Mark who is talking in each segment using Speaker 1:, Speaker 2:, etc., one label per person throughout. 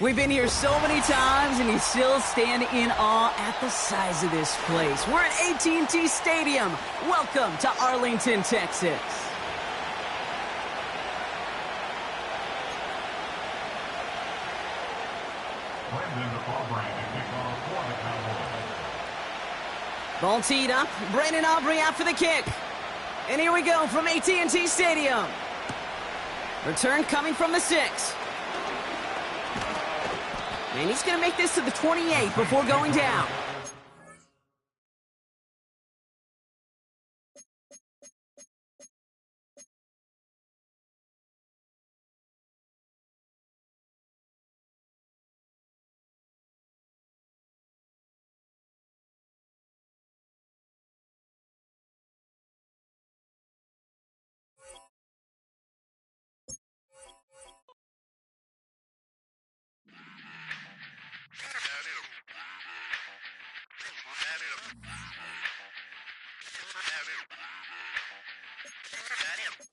Speaker 1: We've been here so many times, and you still stand in awe at the size of this place. We're at AT&T Stadium. Welcome to Arlington, Texas. Ball teed up. Brandon Aubrey out for the kick. And here we go from AT&T Stadium. Return coming from the 6. And he's going to make this to the 28 before going down.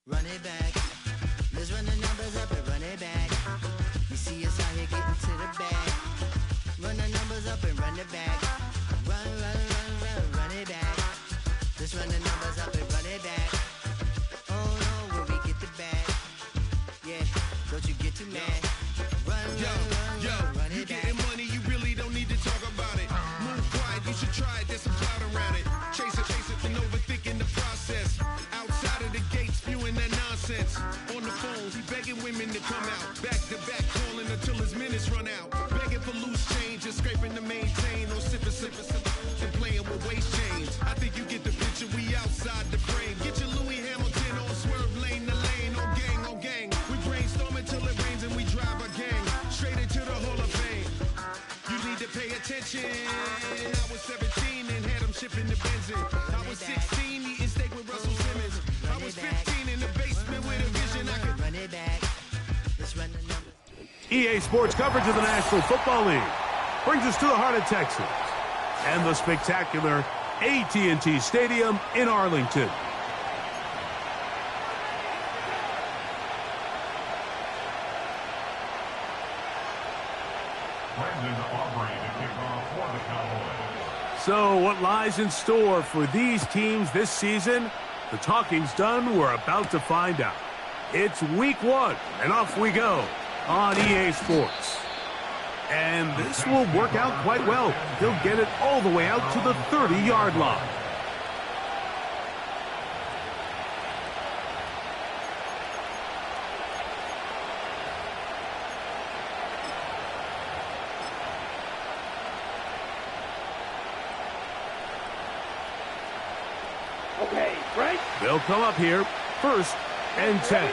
Speaker 2: Run it back. Let's run the numbers up and run it back. You see us out here getting to the bag. Run the numbers up and run it back. Run, run, run, run, run it back. Let's run the numbers up and run it back. Oh no, when we get the bag. Yeah, don't you get too mad. Run, run it back.
Speaker 3: You getting money, you really don't need to talk about it. Move quiet, you should try it, there's some clout around it. Chase it, and overthinking the process. Outside of the gates, spewing that nonsense. On the phone, he begging women to come out. Back to back, calling until his minutes run out. Begging for loose change and scraping to maintain. No sipping, and playing with waist chains. I think you get the picture, we outside the frame. Get your Louis Hamilton on swerve lane to lane. On gang. We brainstorm until it rains and we drive our gang straight into the Hall of Fame. You need to pay attention. I was 17 and had them shipping the Benzin. I was 16 eating steak with Russell Simmons. I was 15 in the basement with a vision I could
Speaker 2: run it back. Let's run the numbers.
Speaker 4: EA Sports coverage of the National Football League brings us to the heart of Texas and the spectacular AT&T Stadium in Arlington. So what lies in store for these teams this season? The talking's done. We're about to find out. It's week 1, and off we go on EA Sports. And this will work out quite well. He'll get it all the way out to the 30-yard line.
Speaker 5: Okay, right?
Speaker 4: They'll come up here, 1st and 10.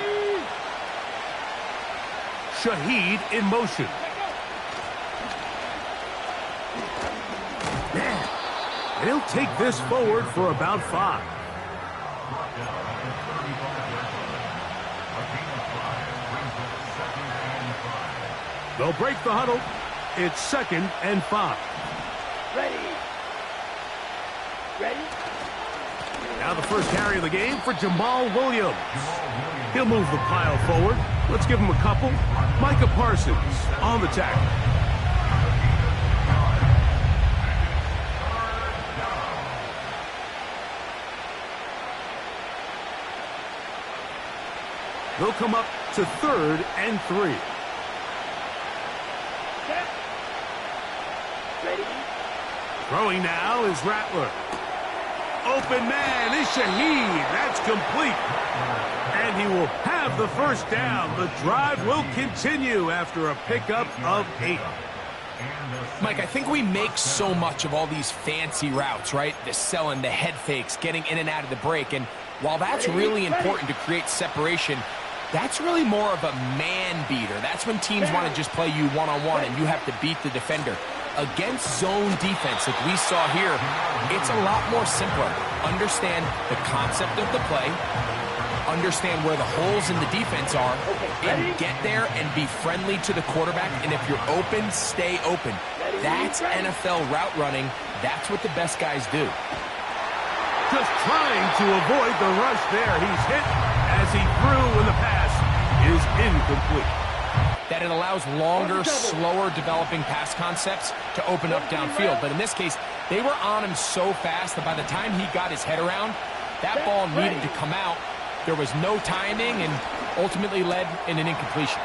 Speaker 4: Shaheed in motion. Man, and he'll take this forward for about 5. They'll break the huddle. It's 2nd and 5.
Speaker 5: Ready.
Speaker 4: Now the first carry of the game for Jamal Williams. He'll move the pile forward. Let's give him a couple. Micah Parsons on the tackle. They'll come up to 3rd and 3.
Speaker 5: Ready.
Speaker 4: Throwing now is Rattler. Open man is Shaheed. That's complete. And he will have the first down. The drive will continue after a pickup of 8.
Speaker 6: Mike, I think we make so much of all these fancy routes, right? The selling, the head fakes, getting in and out of the break. And while that's really important to create separation, that's really more of a man beater. That's when teams want to just play you one-on-one and you have to beat the defender. Against zone defense like we saw here, it's a lot more simpler. Understand the concept of the play, understand where the holes in the defense are, and get there and be friendly to the quarterback. And if you're open, stay open. That's NFL route running. That's what the best guys do.
Speaker 4: Just trying to avoid the rush there. He's hit as he threw when the pass is incomplete.
Speaker 6: that it allows longer, slower developing pass concepts to open up downfield. But in this case, they were on him so fast that by the time he got his head around, that ball needed to come out. There was no timing and ultimately led in an incompletion.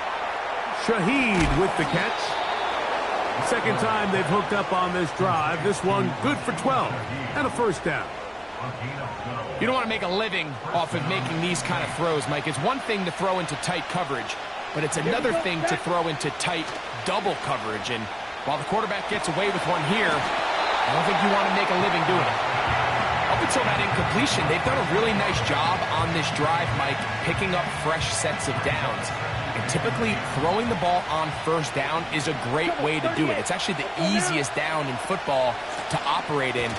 Speaker 4: Shaheed with the catch. Second time they've hooked up on this drive. This one good for 12 and a first down.
Speaker 6: You don't want to make a living off of making these kind of throws, Mike. It's one thing to throw into tight coverage, but it's another thing to throw into tight double coverage. And while the quarterback gets away with one here, I don't think you want to make a living doing it. Up until that incompletion, they've done a really nice job on this drive, Mike, picking up fresh sets of downs. And typically, throwing the ball on first down is a great way to do it. It's actually the easiest down in football to operate in.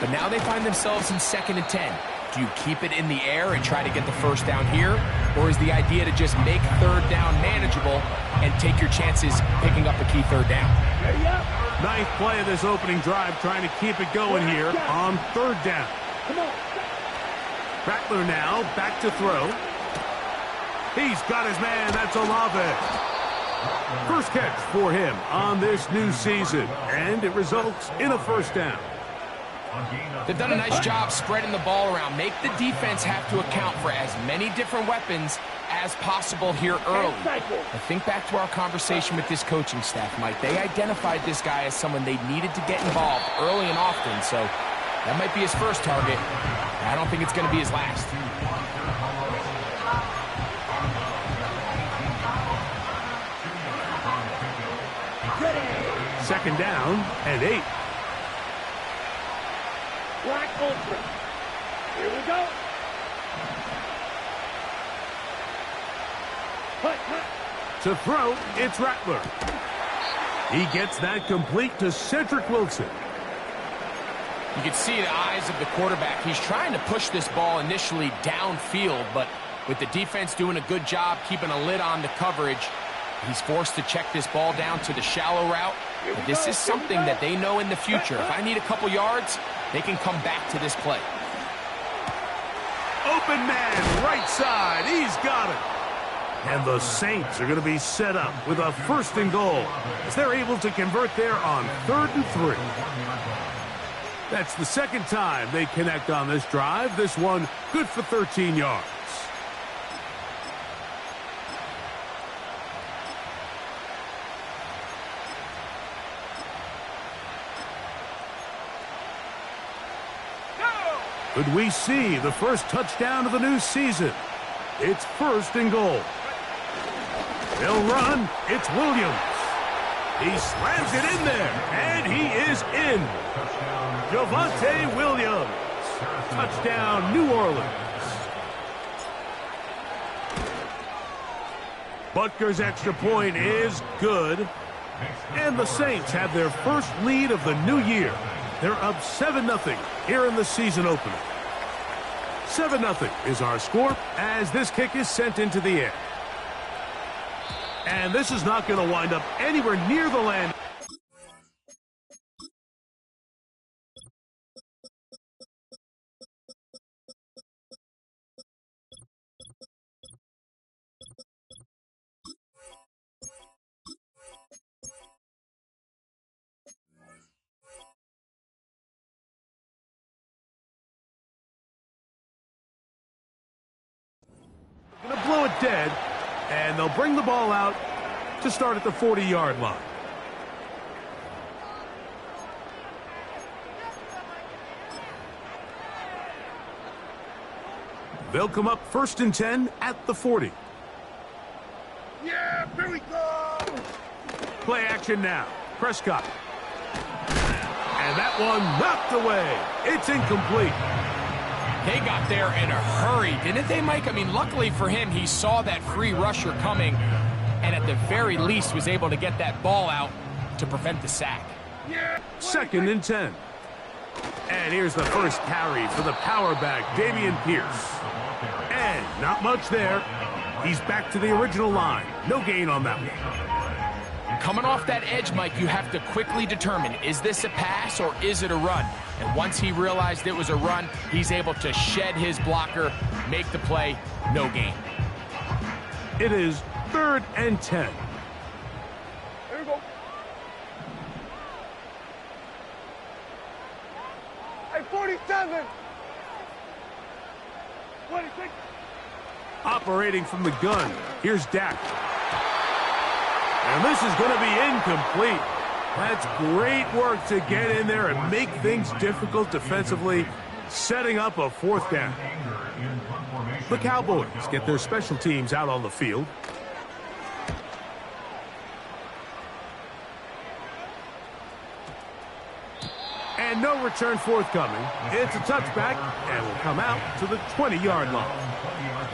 Speaker 6: But now they find themselves in 2nd and 10. Do you keep it in the air and try to get the first down here? Or is the idea to just make third down manageable and take your chances picking up a key third down?
Speaker 4: Ninth play of this opening drive, trying to keep it going here on third down. Rattler now back to throw. He's got his man. That's Olave. First catch for him on this new season, and it results in a first down.
Speaker 6: They've done a nice job spreading the ball around. Make the defense have to account for as many different weapons as possible here early. I think back to our conversation with this coaching staff, Mike. They identified this guy as someone they needed to get involved early and often, so that might be his first target. I don't think it's going to be his last.
Speaker 4: Second down and 8.
Speaker 5: Black Ultra. Here we go.
Speaker 4: To throw, it's Rattler. He gets that complete to Cedric Wilson.
Speaker 6: You can see the eyes of the quarterback. He's trying to push this ball initially downfield, but with the defense doing a good job keeping a lid on the coverage, he's forced to check this ball down to the shallow route. But this is something that they know in the future. If I need a couple yards, they can come back to this play.
Speaker 4: Open man, right side. He's got it. And the Saints are going to be set up with a first and goal as they're able to convert there on 3rd and 3. That's the second time they connect on this drive. This one good for 13 yards. Could we see the first touchdown of the new season? It's 1st and goal. They'll run. It's Williams. He slams it in there, and he is in. Javonte Williams. Touchdown, New Orleans. Butker's extra point is good. And the Saints have their first lead of the new year. They're up 7-0 here in the season opener. 7-0 is our score as this kick is sent into the air. And this is not going to wind up anywhere near the land. Going to blow it dead, and they'll bring the ball out to start at the 40-yard line. They'll come up 1st and 10 at the 40.
Speaker 5: Yeah, here we go.
Speaker 4: Play action now. Prescott. And that one knocked away. It's incomplete.
Speaker 6: They got there in a hurry, didn't they, Mike? I mean, luckily for him, he saw that free rusher coming and at the very least was able to get that ball out to prevent the sack.
Speaker 4: 2nd and 10. And here's the first carry for the power back, Dameon Pierce. And not much there. He's back to the original line. No gain on that one.
Speaker 6: Coming off that edge, Mike, you have to quickly determine, is this a pass or is it a run? And once he realized it was a run, he's able to shed his blocker, make the play, no gain.
Speaker 4: It is 3rd and 10.
Speaker 5: 47. 26.
Speaker 4: Operating from the gun, here's Dak. And this is going to be incomplete. That's great work to get in there and make things difficult defensively, setting up a fourth down. The Cowboys get their special teams out on the field. And no return forthcoming. It's a touchback and will come out to the 20-yard line.